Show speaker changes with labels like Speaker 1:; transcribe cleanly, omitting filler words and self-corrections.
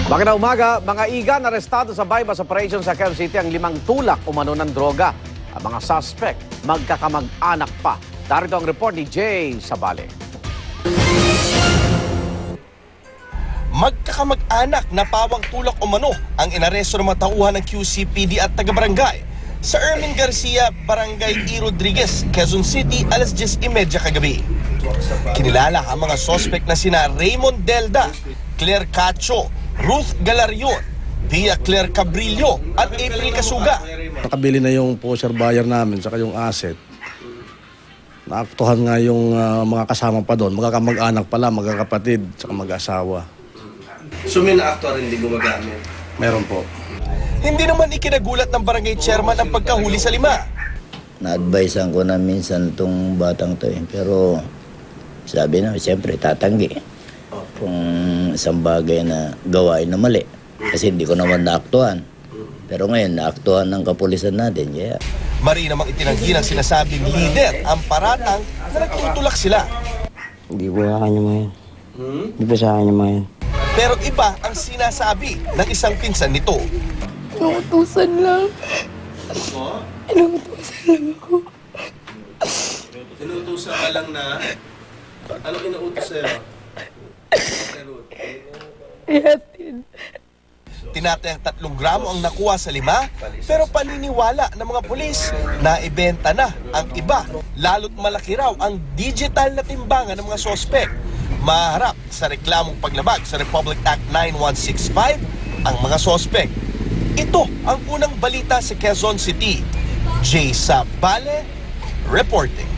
Speaker 1: Magandang umaga, mga igan arestado sa bypass operation sa Quezon City ang 5 tulak umano ng droga. Ang mga suspect magkakamag-anak pa. Darito ang report ni Jay Sabale.
Speaker 2: Magkakamag-anak na pawang tulak umano ang inaresto ng mga tauhan ng QCPD at taga-barangay sa Ermin Garcia, Barangay E. Rodriguez, Quezon City, alas 10:30 kagabi. Kinilala ang mga suspect na sina Raymond Delda, Claire Cacho, Ruth Galarion, Pia Claire Cabrillo at April Casuga.
Speaker 3: Nakabili na yung poster buyer namin saka yung asset. Naaktuhan nga yung mga kasama pa doon. Magkakamag-anak pala, magkakapatid, saka mag-asawa.
Speaker 2: So may na-actor hindi gumagamit?
Speaker 3: Meron po.
Speaker 2: Hindi naman ikinagulat ng barangay chairman ang pagkahuli sa 5.
Speaker 4: Na-advisean ko na minsan itong batang to eh. Pero sabi na, siyempre tatanggi. Kung isang bagay na gawain na mali. Kasi hindi ko naman naaktuhan. Pero ngayon, naaktuhan ng kapulisan natin. Kaya
Speaker 2: Mari namang itinanggi ng sinasabing leader ang paratang na nagtutulak sila.
Speaker 5: Hindi po sa kanya mga yan. Hindi po sa kanya mga yan.
Speaker 2: Pero iba ang sinasabi ng isang pinsan nito.
Speaker 6: Inuutusan lang. Inuutusan lang ako.
Speaker 2: Inuutusan ka lang na? Anong inuutos sa'yo?
Speaker 6: Ihatid.
Speaker 2: Tinatayang 3 gramo ang nakuha sa 5, pero paniniwala ng mga pulis na ibenta na ang iba. Lalo't malaki raw ang digital na timbangan ng mga sospek. Maharap sa reklamong paglabag sa Republic Act 9165 ang mga sospek. Ito ang unang balita sa Quezon City. Jay Sabale, reporting.